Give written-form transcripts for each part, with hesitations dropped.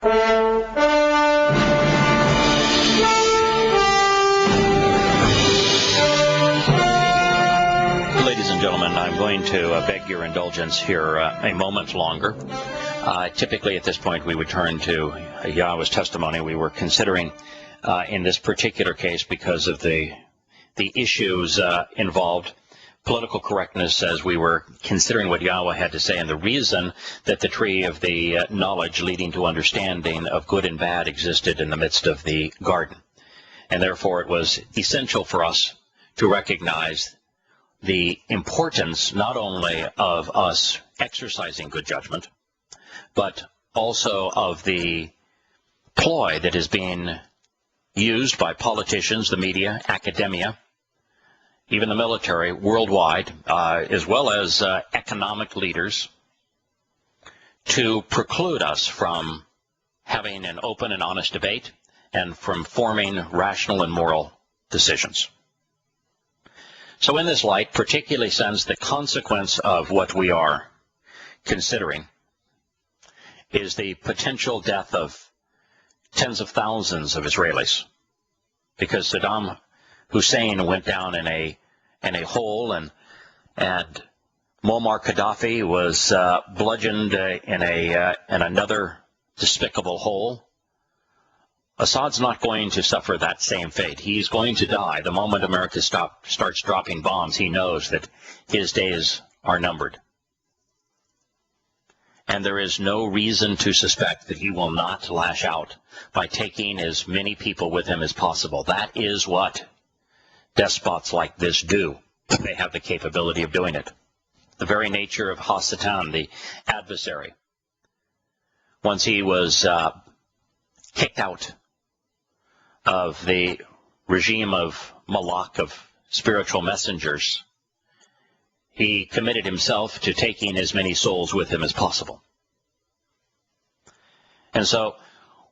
Ladies and gentlemen, I'm going to beg your indulgence here a moment longer. Typically at this point we would turn to Yahowah's testimony. We were considering in this particular case, because of the issues involved, political correctness, as we were considering what Yahowah had to say, and the reason that the tree of the knowledge leading to understanding of good and bad existed in the midst of the garden. And therefore it was essential for us to recognize the importance not only of us exercising good judgment, but also of the ploy that is being used by politicians, the media, academia, even the military worldwide, as well as economic leaders, to preclude us from having an open and honest debate and from forming rational and moral decisions. So in this light, particularly since the consequence of what we are considering is the potential death of tens of thousands of Israelis, because Saddam Hussein went down in a hole, and Muammar Gaddafi was bludgeoned in another despicable hole. Assad's not going to suffer that same fate. He's going to die. The moment America starts dropping bombs, he knows that his days are numbered. And there is no reason to suspect that he will not lash out by taking as many people with him as possible. That is what despots like this do. They have the capability of doing it. The very nature of Hasatan, the adversary, once he was kicked out of the regime of Malak, of spiritual messengers, he committed himself to taking as many souls with him as possible. And so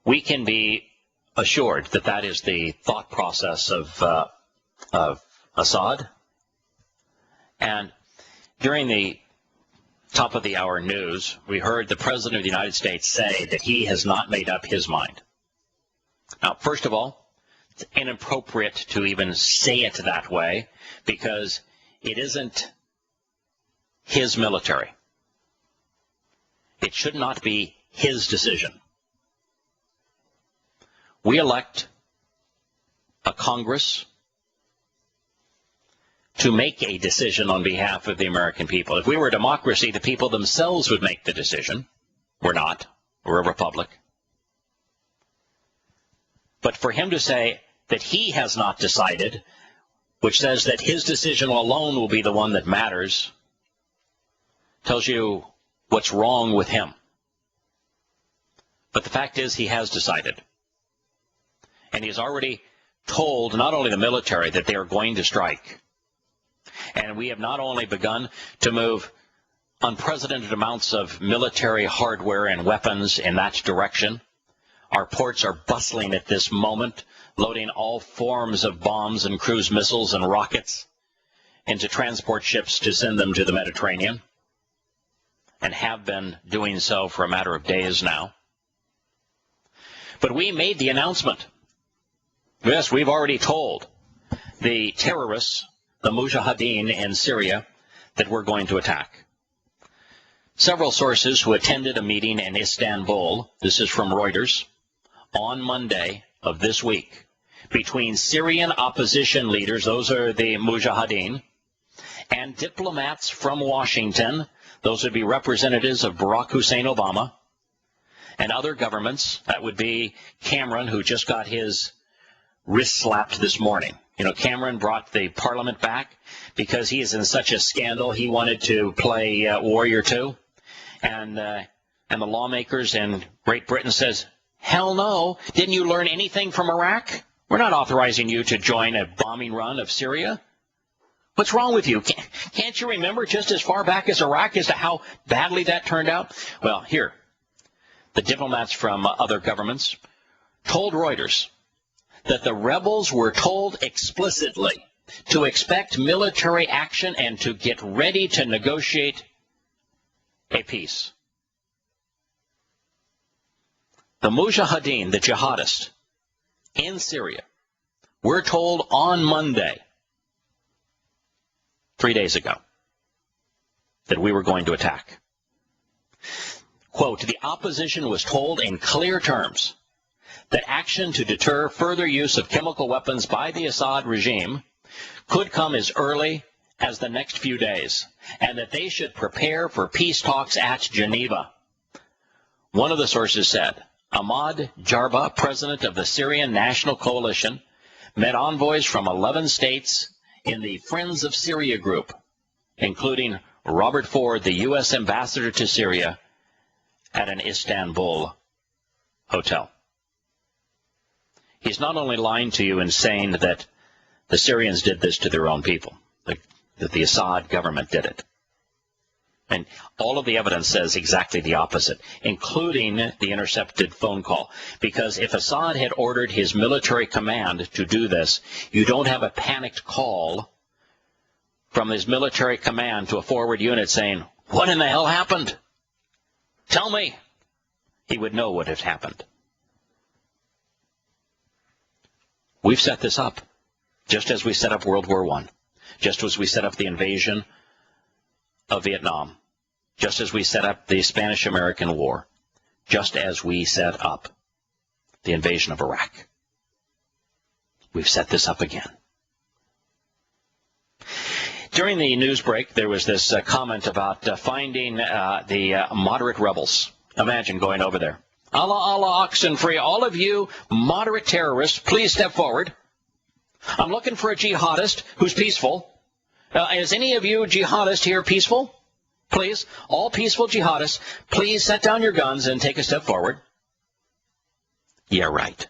we can be assured that that is the thought process of Assad. And during the top of the hour news, we heard the President of the United States say that he has not made up his mind. Now, first of all, it's inappropriate to even say it that way, because it isn't his military. It should not be his decision. We elect a Congress to make a decision on behalf of the American people. If we were a democracy, the people themselves would make the decision. We're not. We're a republic. But for him to say that he has not decided, which says that his decision alone will be the one that matters, tells you what's wrong with him. But the fact is, he has decided. And he has already told not only the military that they are going to strike, and we have not only begun to move unprecedented amounts of military hardware and weapons in that direction. Our ports are bustling at this moment, loading all forms of bombs and cruise missiles and rockets into transport ships to send them to the Mediterranean, and have been doing so for a matter of days now. But we made the announcement. Yes, we've already told the terrorists, the Mujahideen in Syria, that we're going to attack. Several sources who attended a meeting in Istanbul, this is from Reuters, on Monday of this week, between Syrian opposition leaders, those are the Mujahideen, and diplomats from Washington, those would be representatives of Barack Hussein Obama, and other governments. That would be Cameron, who just got his wrist slapped this morning. You know, Cameron brought the parliament back because he is in such a scandal. He wanted to play Warrior 2. And the lawmakers in Great Britain says, hell no, didn't you learn anything from Iraq? We're not authorizing you to join a bombing run of Syria. What's wrong with you? Can't you remember just as far back as Iraq as to how badly that turned out? Well, here, the diplomats from other governments told Reuters that the rebels were told explicitly to expect military action and to get ready to negotiate a peace. The mujahideen, the jihadists in Syria, were told on Monday, 3 days ago, that we were going to attack. Quote, the opposition was told in clear terms that action to deter further use of chemical weapons by the Assad regime could come as early as the next few days, and that they should prepare for peace talks at Geneva. One of the sources said, Ahmad Jarba, president of the Syrian National Coalition, met envoys from 11 states in the Friends of Syria group, including Robert Ford, the U.S. ambassador to Syria, at an Istanbul hotel. He's not only lying to you and saying that the Syrians did this to their own people, that the Assad government did it. And all of the evidence says exactly the opposite, including the intercepted phone call. Because if Assad had ordered his military command to do this, you don't have a panicked call from his military command to a forward unit saying, what in the hell happened? Tell me. He would know what had happened. We've set this up, just as we set up World War I, just as we set up the invasion of Vietnam, just as we set up the Spanish-American War, just as we set up the invasion of Iraq. We've set this up again. During the news break, there was this comment about finding the moderate rebels. Imagine going over there. Allah, Allah, Oxenfree, all of you moderate terrorists, please step forward. I'm looking for a jihadist who's peaceful. Is any of you jihadists here peaceful? Please, all peaceful jihadists, please set down your guns and take a step forward. Yeah, right.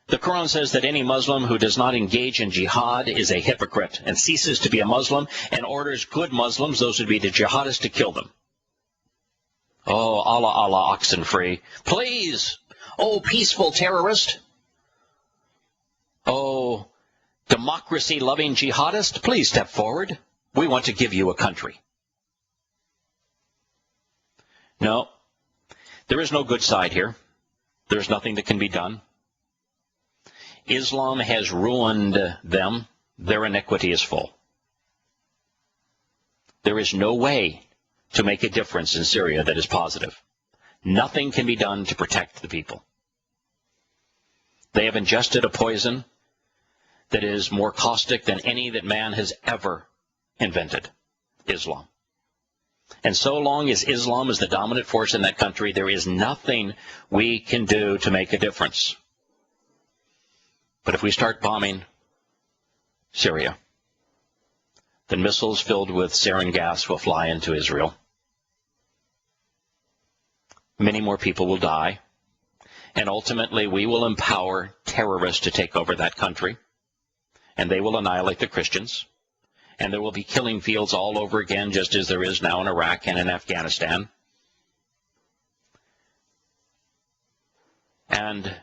The Quran says that any Muslim who does not engage in jihad is a hypocrite and ceases to be a Muslim and orders good Muslims, those would be the jihadists, to kill them. Oh, Allah, Allah, Oxenfree, please. Oh, peaceful terrorist. Oh, democracy-loving jihadist, please step forward. We want to give you a country. No, there is no good side here. There's nothing that can be done. Islam has ruined them. Their iniquity is full. There is no way to make a difference in Syria that is positive. Nothing can be done to protect the people. They have ingested a poison that is more caustic than any that man has ever invented, Islam. And so long as Islam is the dominant force in that country, there is nothing we can do to make a difference. But if we start bombing Syria, then missiles filled with sarin gas will fly into Israel. Many more people will die. And ultimately, we will empower terrorists to take over that country. And they will annihilate the Christians. And there will be killing fields all over again, just as there is now in Iraq and in Afghanistan. And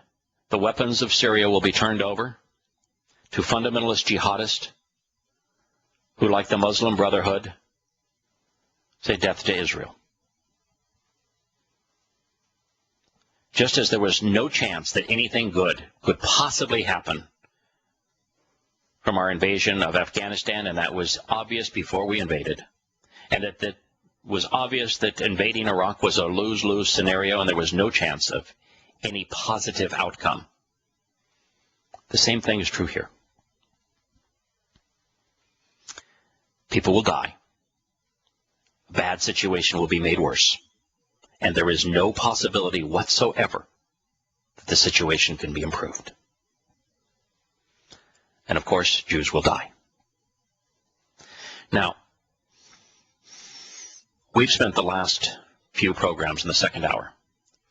the weapons of Syria will be turned over to fundamentalist jihadists who, like the Muslim Brotherhood, say death to Israel. Just as there was no chance that anything good could possibly happen from our invasion of Afghanistan, and that was obvious before we invaded, and that it was obvious that invading Iraq was a lose-lose scenario, and there was no chance of any positive outcome. The same thing is true here. People will die. A bad situation will be made worse. And there is no possibility whatsoever that the situation can be improved. And of course, Jews will die. Now, we've spent the last few programs in the second hour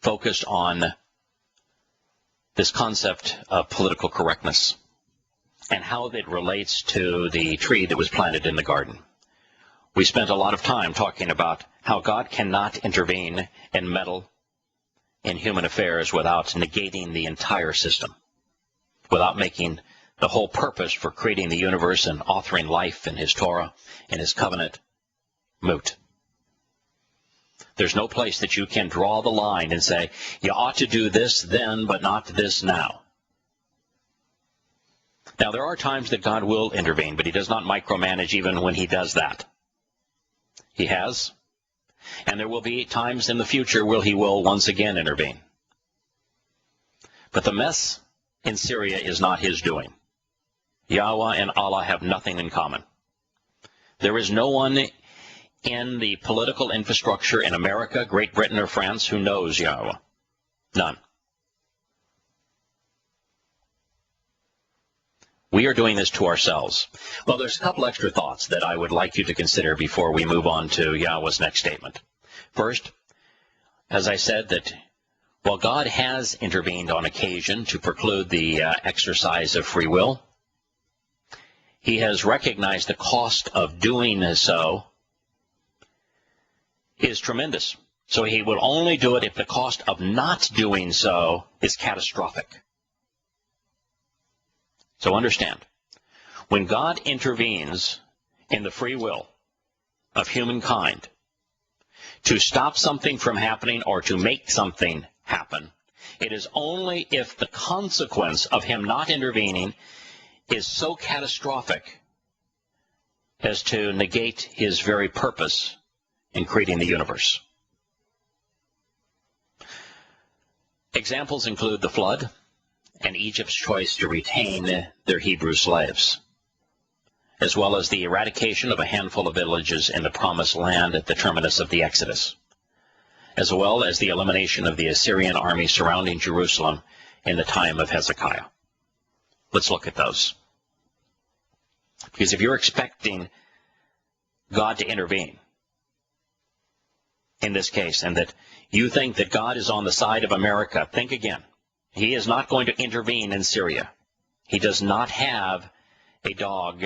focused on this concept of political correctness and how it relates to the tree that was planted in the garden. We spent a lot of time talking about how God cannot intervene and meddle in human affairs without negating the entire system, without making the whole purpose for creating the universe and authoring life in his Torah and his covenant moot. There's no place that you can draw the line and say, you ought to do this then, but not this now. Now, there are times that God will intervene, but he does not micromanage even when he does that. He has. And there will be times in the future where he will once again intervene. But the mess in Syria is not his doing. Yahowah and Allah have nothing in common. There is no one in the political infrastructure in America, Great Britain, or France who knows Yahowah. None. We are doing this to ourselves. Well, there's a couple extra thoughts that I would like you to consider before we move on to Yahowah's next statement. First, as I said, that while God has intervened on occasion to preclude the exercise of free will, he has recognized the cost of doing so is tremendous. So he will only do it if the cost of not doing so is catastrophic. So understand, when God intervenes in the free will of humankind to stop something from happening or to make something happen, it is only if the consequence of him not intervening is so catastrophic as to negate his very purpose in creating the universe. Examples include the flood and Egypt's choice to retain their Hebrew slaves, as well as the eradication of a handful of villages in the Promised Land at the terminus of the Exodus, as well as the elimination of the Assyrian army surrounding Jerusalem in the time of Hezekiah. Let's look at those. Because if you're expecting God to intervene in this case, and that you think that God is on the side of America, think again. He is not going to intervene in Syria. He does not have a dog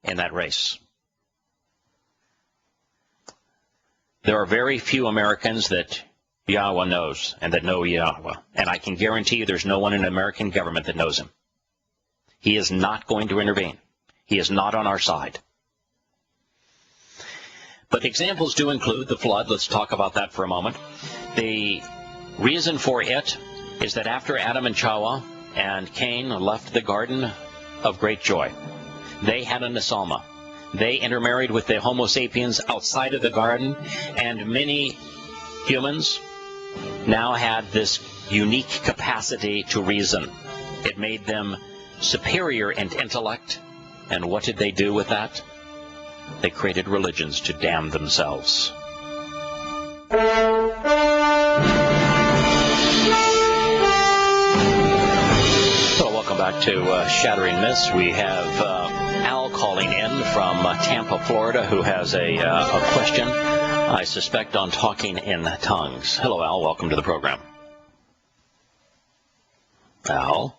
in that race. There are very few Americans that Yahowah knows and that know Yahowah. And I can guarantee you there's no one in the American government that knows him. He is not going to intervene. He is not on our side. But examples do include the flood. Let's talk about that for a moment. The reason for it is that after Adam and Chawah and Cain left the Garden of Great Joy, they had a Nesalma. They intermarried with the Homo sapiens outside of the garden, and many humans now had this unique capacity to reason. It made them superior in intellect, and what did they do with that? They created religions to damn themselves. So welcome back to Shattering Myths. We have Al calling in from Tampa, Florida, who has a question, I suspect, on talking in tongues. Hello, Al. Welcome to the program. Al?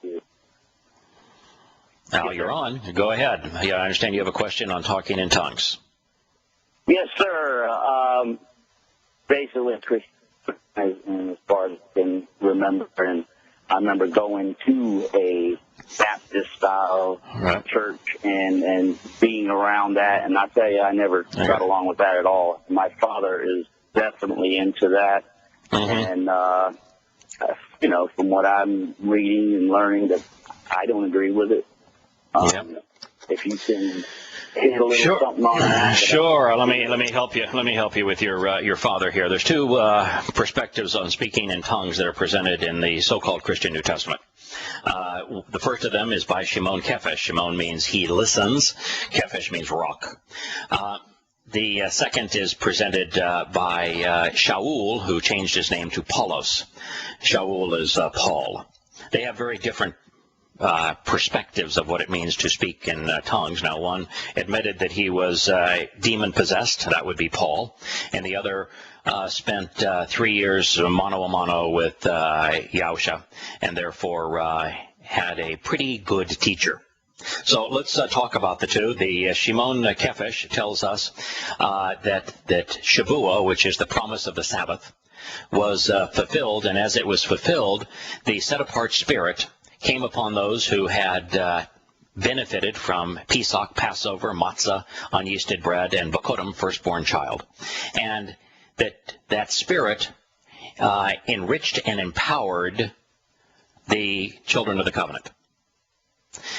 Al, you're on. Go ahead. Yeah, I understand you have a question on talking in tongues. Yes, sir. Basically, as far as I can remember, and I remember going to a Baptist-style church and being around that, and I tell you, I never got along with that at all. My father is definitely into that, and from what I'm reading and learning, that I don't agree with it. If you can hit a little something on that. Sure. Let me help you. Let me help you with your father here. There's two perspectives on speaking in tongues that are presented in the so-called Christian New Testament. The first of them is by Shimon Kephesh. Shimon means he listens. Kephesh means rock. The second is presented by Shaul, who changed his name to Paulos. Shaul is Paul. They have very different perspectives of what it means to speak in tongues. Now, one admitted that he was demon-possessed. That would be Paul. And the other spent 3 years mano a mano with Yahusha, and therefore had a pretty good teacher. So let's talk about the two. The Shimon Kephesh tells us that Shavuah, which is the promise of the Sabbath, was fulfilled, and as it was fulfilled, the set-apart spirit came upon those who had benefited from Pesach, Passover, matzah, unyeasted bread, and Bakodim, firstborn child. And that Spirit enriched and empowered the children of the covenant.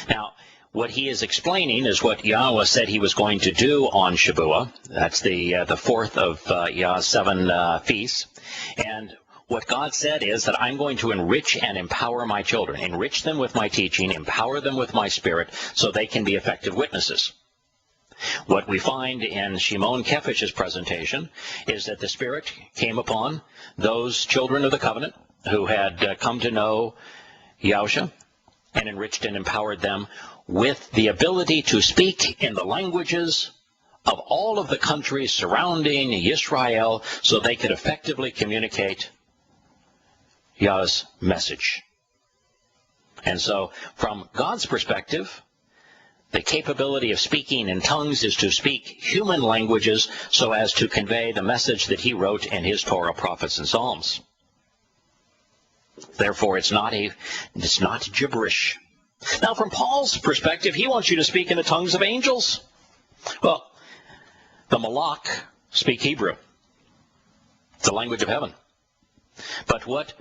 Now, what he is explaining is what Yahowah said he was going to do on Shavuot. That's the fourth of Yah's 7 feasts. And what God said is that I'm going to enrich and empower my children, enrich them with my teaching, empower them with my Spirit, so they can be effective witnesses. What we find in Shimon Kefish's presentation is that the Spirit came upon those children of the covenant who had come to know Yahusha and enriched and empowered them with the ability to speak in the languages of all of the countries surrounding Israel so they could effectively communicate Yah's message. And so, from God's perspective, the capability of speaking in tongues is to speak human languages so as to convey the message that he wrote in his Torah, prophets, and Psalms. Therefore, it's not gibberish. Now, from Paul's perspective, he wants you to speak in the tongues of angels. Well, the Malach speak Hebrew. It's the language of heaven. But what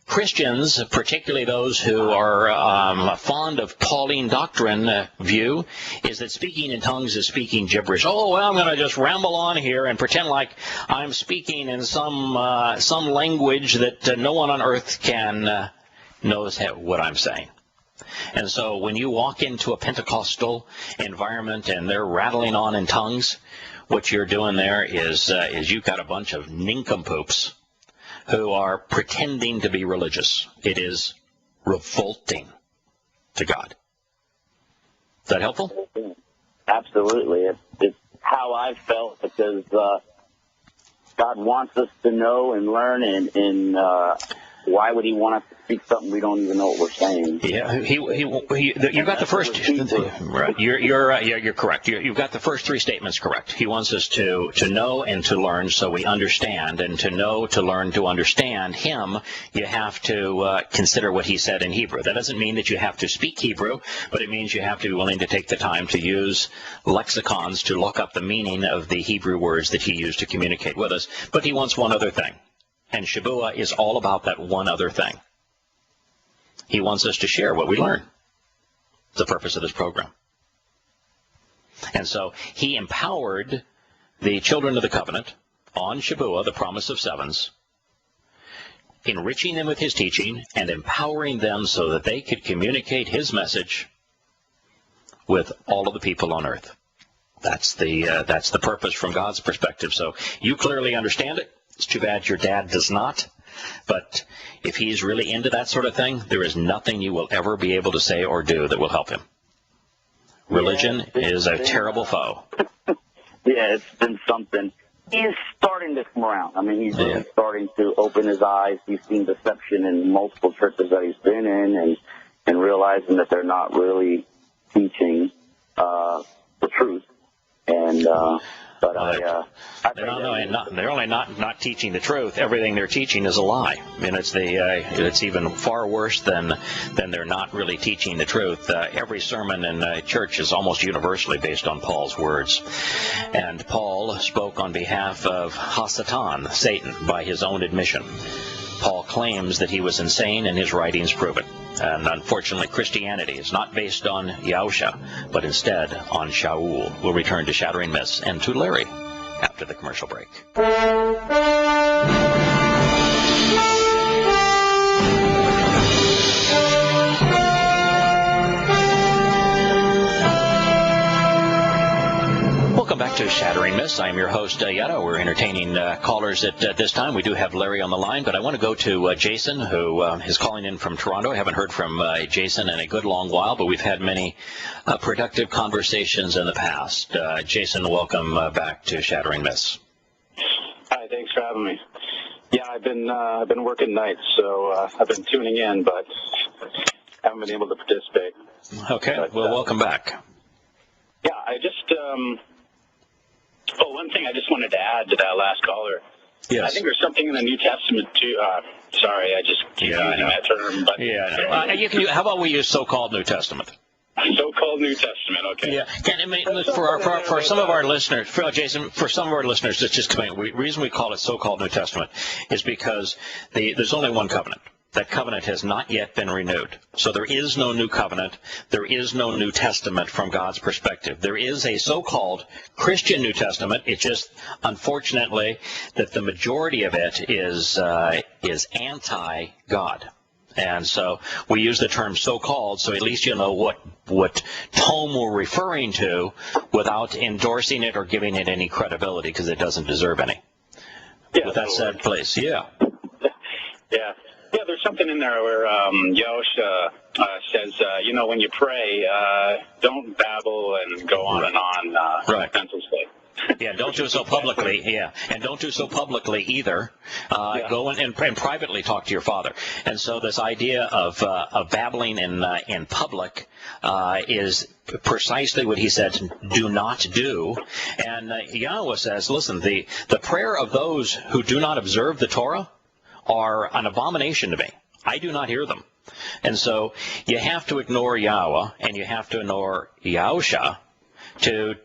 Christians, particularly those who are fond of Pauline doctrine view, is that speaking in tongues is speaking gibberish. Oh, well, I'm going to just ramble on here and pretend like I'm speaking in some language that no one on earth can knows what I'm saying. And so when you walk into a Pentecostal environment and they're rattling on in tongues, what you're doing there is you've got a bunch of nincompoops who are pretending to be religious. It is revolting to God. Is that helpful? Absolutely. It's how I felt, because God wants us to know and learn, and why would he want us to speak something we don't even know what we're saying? Yeah, you got the first. Right, you're correct. You've got the first 3 statements correct. He wants us to know and to learn, so we understand, and to know, to learn, to understand him. You have to consider what he said in Hebrew. That doesn't mean that you have to speak Hebrew, but it means you have to be willing to take the time to use lexicons to look up the meaning of the Hebrew words that he used to communicate with us. But he wants one other thing. And Shavuot is all about that one other thing. He wants us to share what we learn. It's the purpose of this program. And so he empowered the children of the covenant on Shavuot, the promise of sevens, enriching them with his teaching and empowering them so that they could communicate his message with all of the people on earth. That's the purpose from God's perspective. So you clearly understand it. It's too bad your dad does not. But if he's really into that sort of thing, there is nothing you will ever be able to say or do that will help him. Religion is a terrible foe. Yeah, it's been something. He's starting to come around. I mean, he's really starting to open his eyes. He's seen deception in multiple churches that he's been in, and realizing that they're not really teaching the truth. And they're only not teaching the truth. Everything they're teaching is a lie. I mean, it's even far worse than they're not really teaching the truth. Every sermon in church is almost universally based on Paul's words. And Paul spoke on behalf of Hasatan, Satan, by his own admission. Paul claims that he was insane, and his writings prove it. And unfortunately, Christianity is not based on Yahusha, but instead on Shaul. We'll return to Shattering Myths and to Larry after the commercial break. Welcome back to Shattering Myths. I am your host, Yahowah. We're entertaining callers at this time. We do have Larry on the line, but I want to go to Jason, who is calling in from Toronto. I haven't heard from Jason in a good long while, but we've had many productive conversations in the past. Jason, welcome back to Shattering Myths. Hi, thanks for having me. Yeah, I've been working nights, so I've been tuning in, but haven't been able to participate. Okay, but, well, welcome back. Yeah, I just one thing I just wanted to add to that last caller. Yes. I think there's something in the New Testament too. Sorry, I just keep using that term. But how about we use so-called New Testament? So-called New Testament, okay. Yeah, and I mean, for some of our listeners, Jason, for some of our listeners that's just coming, the reason we call it so-called New Testament is because there's only one covenant. That covenant has not yet been renewed. So there is no new covenant. There is no New Testament from God's perspective. There is a so-called Christian New Testament. It's just, unfortunately, that the majority of it is anti-God. And so we use the term so-called, so at least you know what tome we're referring to without endorsing it or giving it any credibility, because it doesn't deserve any. Yeah, With that said, please, yeah. Yeah. Yeah, there's something in there where Yahowah says, when you pray, don't babble and go on and on. Right. Pencil state. Yeah, don't do so publicly. Yeah, and don't do so publicly either. Go and privately talk to your father. And so this idea of babbling in public is precisely what he said, do not do. And Yahowah says, listen, the prayer of those who do not observe the Torah are an abomination to me. I do not hear them. And so you have to ignore Yahowah and you have to ignore Yahusha to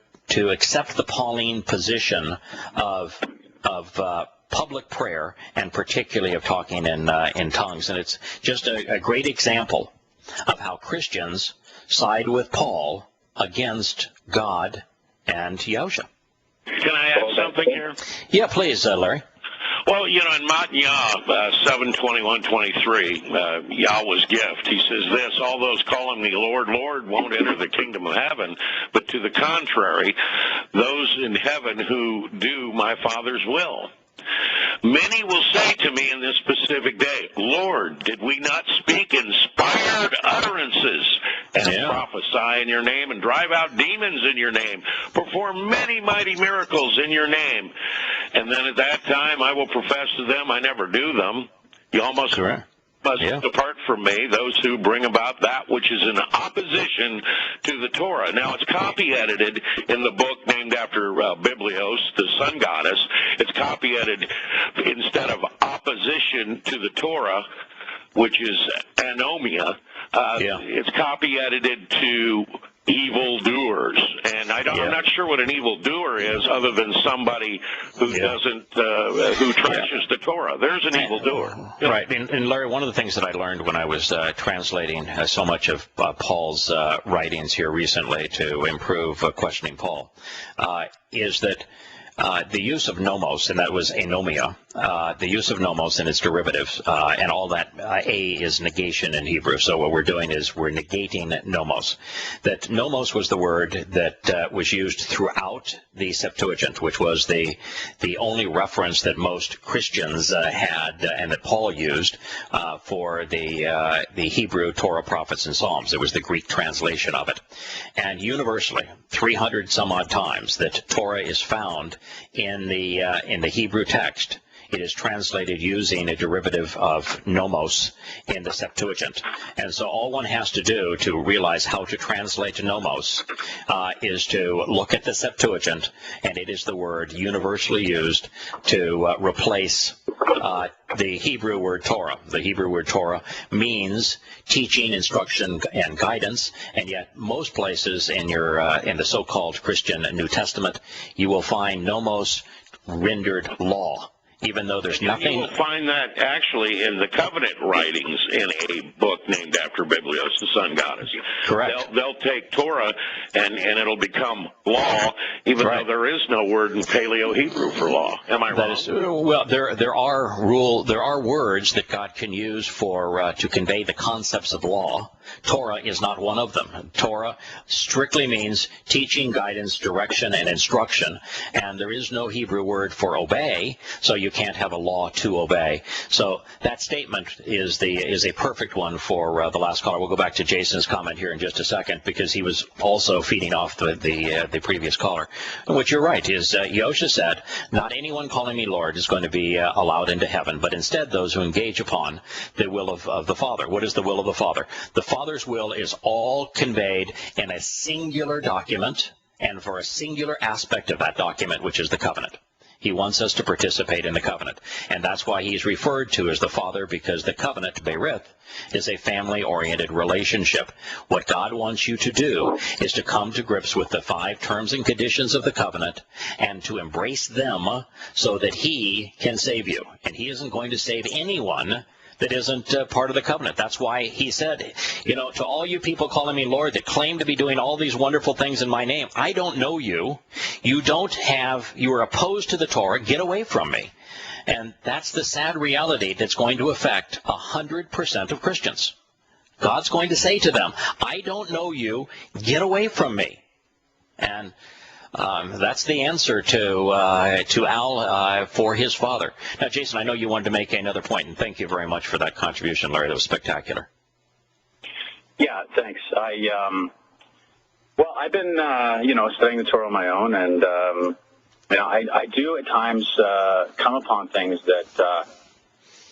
accept the Pauline position of public prayer, and particularly of talking in tongues. And it's just a great example of how Christians side with Paul against God and Yahusha. Can I add something here? Yeah, please, Larry. Well, in Matnyah 7:21-23, Yahweh's gift, he says this: all those calling me Lord, Lord won't enter the kingdom of heaven, but to the contrary, those in heaven who do my Father's will. Many will say to me in this specific day, Lord, did we not speak inspired utterances and prophesy in your name and drive out demons in your name, perform many mighty miracles in your name? And then at that time I will profess to them, I never do them. You almost must depart from me, those who bring about that which is in opposition to the Torah. Now, it's copy-edited in the book named after Biblios, the sun goddess. It's copy-edited instead of opposition to the Torah, which is anomia. It's copy-edited to evildoers, and I'm not sure what an evildoer is, other than somebody who doesn't, who trashes the Torah. There's an evildoer, right? And Larry, one of the things that I learned when I was translating so much of Paul's writings here recently to improve questioning Paul is that the use of nomos, and that was anomia, the use of nomos and its derivatives, and all that, a is negation in Hebrew. So what we're doing is we're negating nomos. That nomos was the word that was used throughout the Septuagint, which was the only reference that most Christians had and that Paul used for the Hebrew Torah, prophets, and Psalms. It was the Greek translation of it. And universally, 300 some odd times that Torah is found in the Hebrew text, it is translated using a derivative of nomos in the Septuagint. And so all one has to do to realize how to translate nomos is to look at the Septuagint, and it is the word universally used to replace the Hebrew word Torah. The Hebrew word Torah means teaching, instruction, and guidance, and yet most places in the so-called Christian New Testament, you will find nomos rendered law, even though there's nothing. You will find that actually in the covenant writings in a book named after Biblios, the sun goddess. Correct. They'll take Torah and it'll become law, even though there is no word in Paleo Hebrew for law. Am I wrong? Well, there are words that God can use for to convey the concepts of law. Torah is not one of them. Torah strictly means teaching, guidance, direction, and instruction, and there is no Hebrew word for obey, so you can't have a law to obey. So that statement is a perfect one for the last caller. We'll go back to Jason's comment here in just a second, because he was also feeding off the previous caller. And what you're right is Yahusha said, not anyone calling me Lord is going to be allowed into heaven, but instead those who engage upon the will of the Father. What is the will of the Father? The Father's will is all conveyed in a singular document and for a singular aspect of that document, which is the covenant. He wants us to participate in the covenant. And that's why he's referred to as the Father, because the covenant, Berith, is a family-oriented relationship. What God wants you to do is to come to grips with the 5 terms and conditions of the covenant and to embrace them so that he can save you. And he isn't going to save anyone that isn't part of the covenant. That's why he said, to all you people calling me Lord that claim to be doing all these wonderful things in my name, I don't know you. You are opposed to the Torah. Get away from me. And that's the sad reality that's going to affect 100% of Christians. God's going to say to them, I don't know you. Get away from me. And that's the answer to Al for his father. Now, Jason, I know you wanted to make another point, and thank you very much for that contribution, Larry. That was spectacular. Yeah, thanks. I've been, studying the Torah on my own, and I do at times come upon things that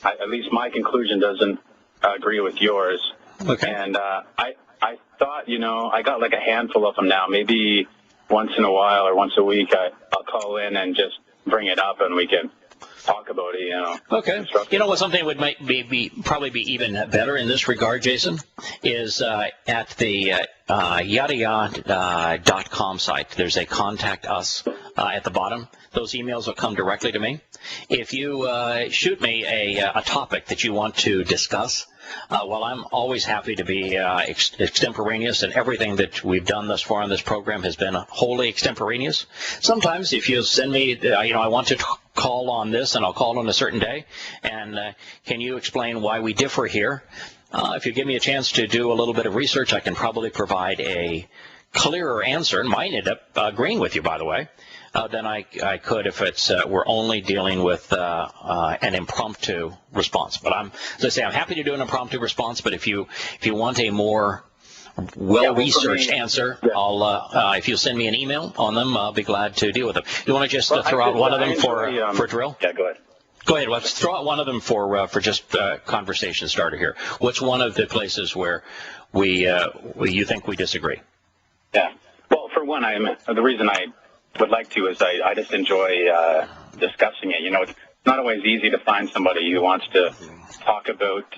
at least my conclusion doesn't agree with yours. Okay. And I thought, I got like a handful of them now, maybe once in a while or once a week, I'll call in and just bring it up and we can talk about it, Okay. What something would probably be even better in this regard, Jason, is at the Yahowah.com site. There's a contact us at the bottom. Those emails will come directly to me. If you shoot me a topic that you want to discuss, well, I'm always happy to be extemporaneous, and everything that we've done thus far on this program has been wholly extemporaneous. Sometimes if you send me, I want to call on this, and I'll call on a certain day, and can you explain why we differ here? If you give me a chance to do a little bit of research, I can probably provide a clearer answer, and might end up agreeing with you, by the way, than I could if we're only dealing with an impromptu response. But as I say, I'm happy to do an impromptu response. But if you want a more well-researched answer, if you send me an email on them, I'll be glad to deal with them. You want to just throw out one of them for drill? Yeah, go ahead. Go ahead. Let's throw out one of them for just conversation starter here. What's one of the places where you think we disagree? Yeah. Well, for one, the reason I would like to is I just enjoy discussing it. It's not always easy to find somebody who wants to talk about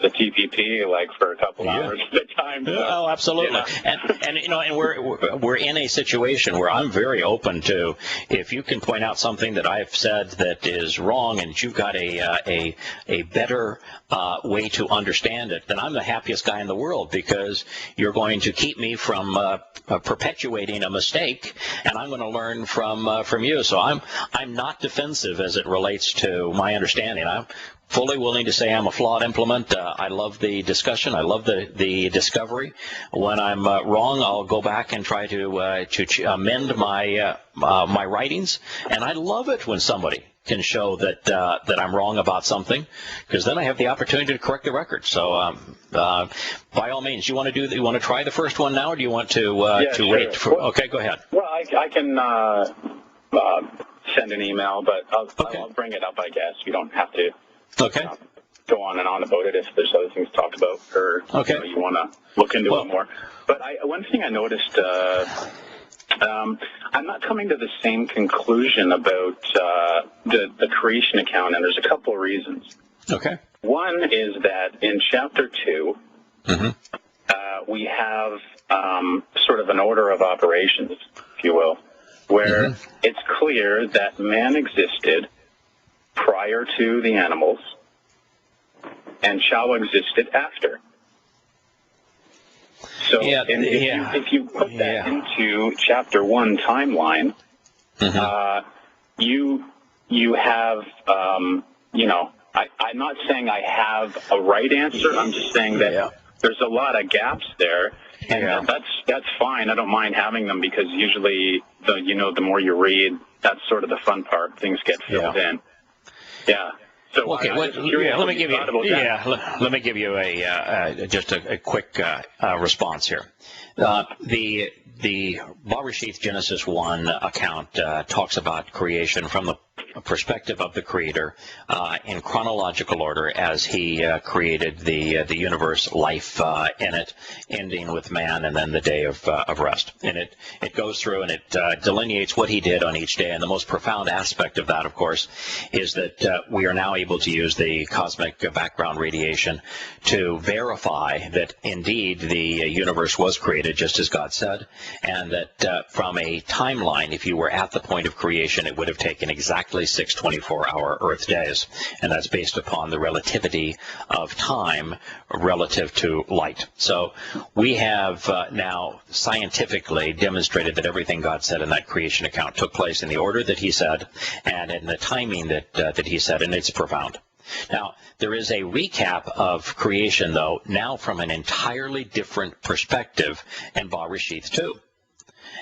the TPP like for a couple hours at a time. So, oh, absolutely. And we're in a situation where I'm very open to, if you can point out something that I've said that is wrong and you've got a better way to understand it, then I'm the happiest guy in the world, because you're going to keep me from perpetuating a mistake, and I'm going to learn from you. So I'm not defensive as it relates to my understanding. I'm fully willing to say I'm a flawed implement. I love the discussion. I love the discovery. When I'm wrong, I'll go back and try to amend my writings. And I love it when somebody can show that I'm wrong about something, because then I have the opportunity to correct the record. So by all means, you want to try the first one now, or do you want to wait? Okay, go ahead. Well, I can send an email, but I'll bring it up, I guess. You don't have to. Okay. Go on and on about it if there's other things to talk about, or you want to look into it more. But one thing I noticed, I'm not coming to the same conclusion about the creation account, and there's a couple of reasons. Okay. One is that in chapter 2, we have sort of an order of operations, if you will, where it's clear that man existed prior to the animals, and Yahowah existed after. So if you put that into chapter 1 timeline, you have, I'm not saying I have a right answer. I'm just saying that there's a lot of gaps there, and that's fine. I don't mind having them, because usually the more you read, that's sort of the fun part. Things get filled in. Yeah. So okay. Let me give you a quick response here. The Bereshith Genesis 1 account talks about creation from the perspective of the Creator in chronological order as he created the universe, life in it, ending with man and then the day of rest. And it goes through and it delineates what he did on each day. And the most profound aspect of that, of course, is that we are now able to use the cosmic background radiation to verify that indeed the universe was created just as God said, and that from a timeline, if you were at the point of creation, it would have taken exactly 6 24-hour Earth days, and that's based upon the relativity of time relative to light. So we have now scientifically demonstrated that everything God said in that creation account took place in the order that he said and in the timing that he said, and it's profound. Now, there is a recap of creation, though, now from an entirely different perspective in Bereshith 2.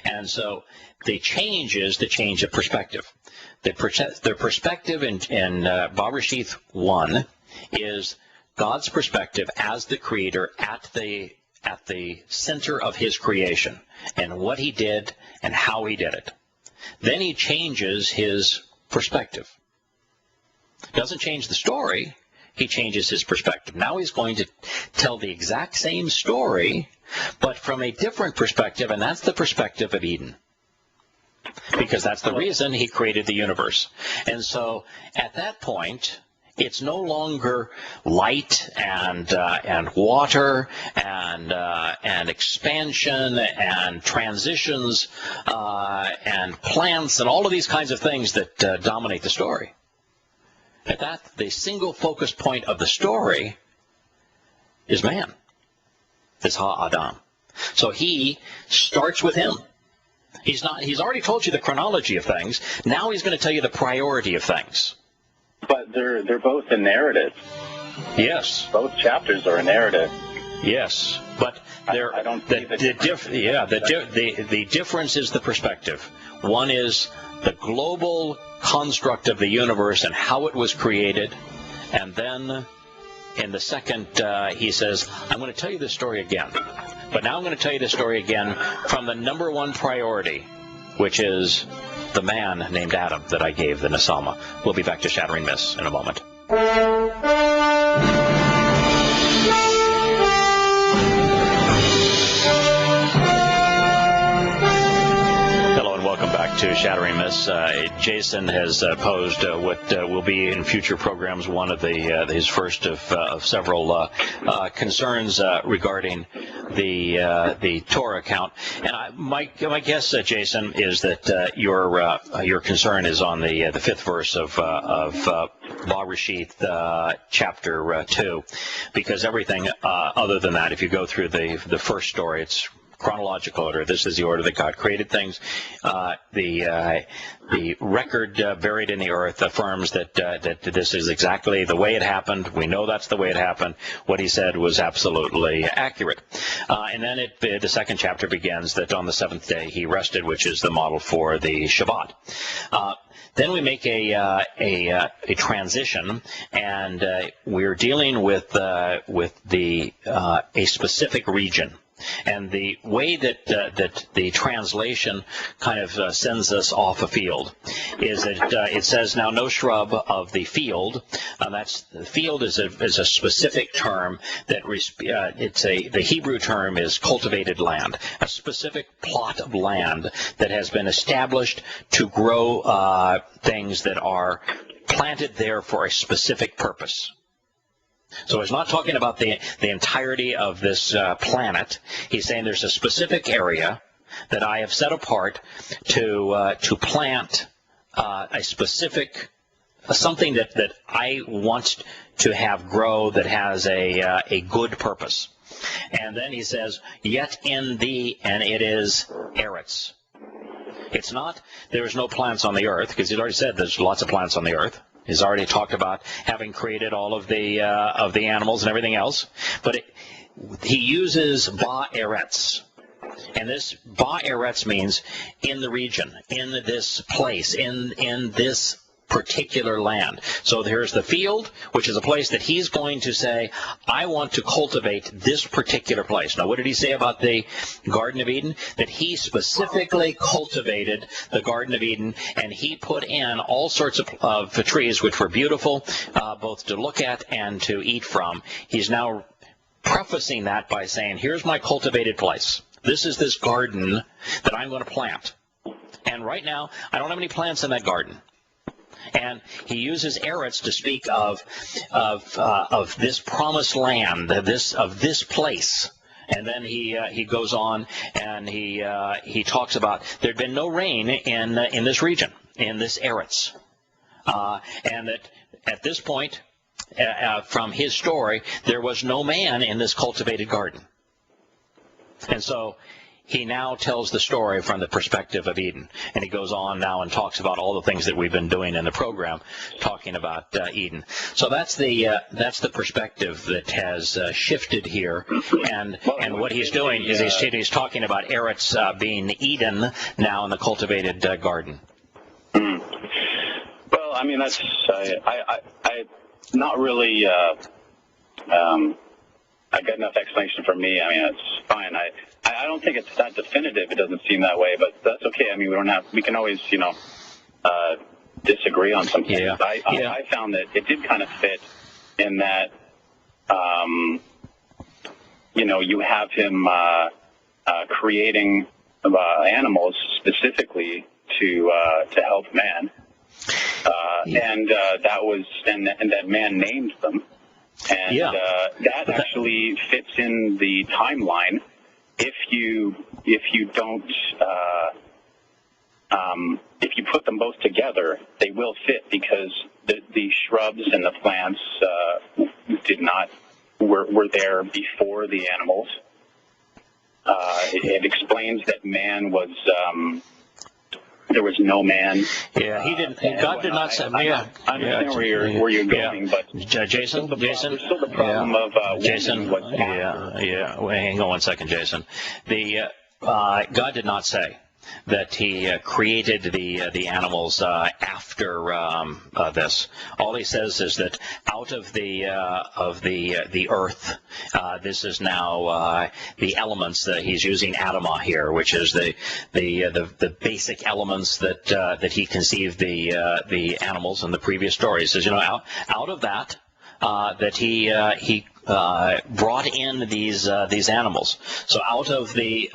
And so the change is the change of perspective. The perspective in Bereshith 1 is God's perspective as the Creator at the center of his creation and what he did and how he did it. Then he changes his perspective. Doesn't change the story, he changes his perspective. Now he's going to tell the exact same story, but from a different perspective, and that's the perspective of Eden. Because that's the reason he created the universe. And so at that point, it's no longer light and water and expansion and transitions and plants and all of these kinds of things that dominate the story. At that, the single focus point of the story is man. It's Ha-Adam. So he starts with him. He's already told you the chronology of things. Now he's going to tell you the priority of things. But they're both a narrative. Yes. Both chapters are a narrative. Yes, but the difference is the perspective. One is the global construct of the universe and how it was created, and then in the second he says, I'm going to tell you this story again. But now I'm going to tell you the story again from the number one priority, which is the man named Adam that I gave the Nesama. We'll be back to Shattering Myths in a moment. To Shattering Myths. Jason has posed what will be in future programs one of his first of several concerns regarding the Torah account. And my guess, Jason, is that your concern is on the fifth verse of Bereshith chapter 2, because everything other than that, if you go through the first story, it's chronological order. This is the order that God created things. The record buried in the earth affirms that this is exactly the way it happened. We know that's the way it happened. What he said was absolutely accurate. And then the second chapter begins that on the seventh day he rested, which is the model for the Shabbat. Then we make a transition, and we're dealing with a specific region. And the way that the translation kind of sends us off a field is that it says, now no shrub of the field. The field is a specific term that the Hebrew term is cultivated land, a specific plot of land that has been established to grow things that are planted there for a specific purpose. So he's not talking about the entirety of this planet. He's saying there's a specific area that I have set apart to plant a specific something that I want to have grow that has a good purpose. And then he says, yet in thee, and it is Eretz. It's not there's no plants on the earth, because he's already said there's lots of plants on the earth. He's already talked about having created all of the animals and everything else. But he uses Ba-Eretz. And this Ba-Eretz means in the region, in this place, in this particular land. So there's the field, which is a place that he's going to say, I want to cultivate this particular place. Now, what did he say about the Garden of Eden? That he specifically cultivated the Garden of Eden, and he put in all sorts of trees which were beautiful, both to look at and to eat from. He's now prefacing that by saying, here's my cultivated place. This is this garden that I'm going to plant. And right now, I don't have any plants in that garden. And he uses Eretz to speak of this promised land, of this place. And then he goes on and he talks about there'd been no rain in this region, in this Eretz, and that at this point, from his story, there was no man in this cultivated garden. And so he now tells the story from the perspective of Eden. And he goes on now and talks about all the things that we've been doing in the program, talking about Eden. So that's the perspective that has shifted here. And what he's doing is he's talking about Eretz being Eden now in the cultivated garden. Well, I mean, that's I not really. I got enough explanation for me. I mean, it's fine. I don't think it's that definitive. It doesn't seem that way, but that's okay. I mean, we can always, disagree on some things. Yeah. I found that it did kind of fit in that, you have him creating animals specifically to help man, and that man named them. And that actually fits in the timeline. If you don't, if you put them both together, they will fit because the shrubs and the plants were there before the animals. It explains that man was. There was no man. Yeah, he didn't. God did not say. I understand where you're going, but Jason. There's still the problem of Jason. Well, hang on one second, Jason. God did not say that he created the animals after this. All he says is that out of the earth, this is now the elements that he's using Adamah here, which is the basic elements that he conceived the animals in the previous story. He says, out of that that he brought in these animals. So out of the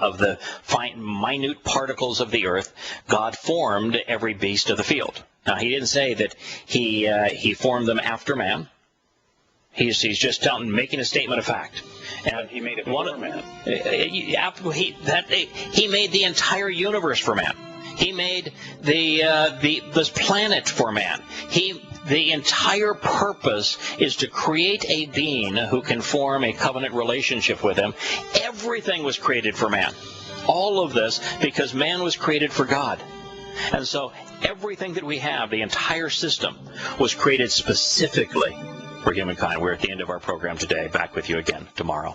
fine, minute particles of the earth, God formed every beast of the field. Now, he didn't say that he formed them after man. He's just making a statement of fact. And he made it for man. He made the entire universe for man. He made this planet for man. The entire purpose is to create a being who can form a covenant relationship with him. Everything was created for man. All of this because man was created for God. And so everything that we have, the entire system, was created specifically for humankind. We're at the end of our program today. Back with you again tomorrow.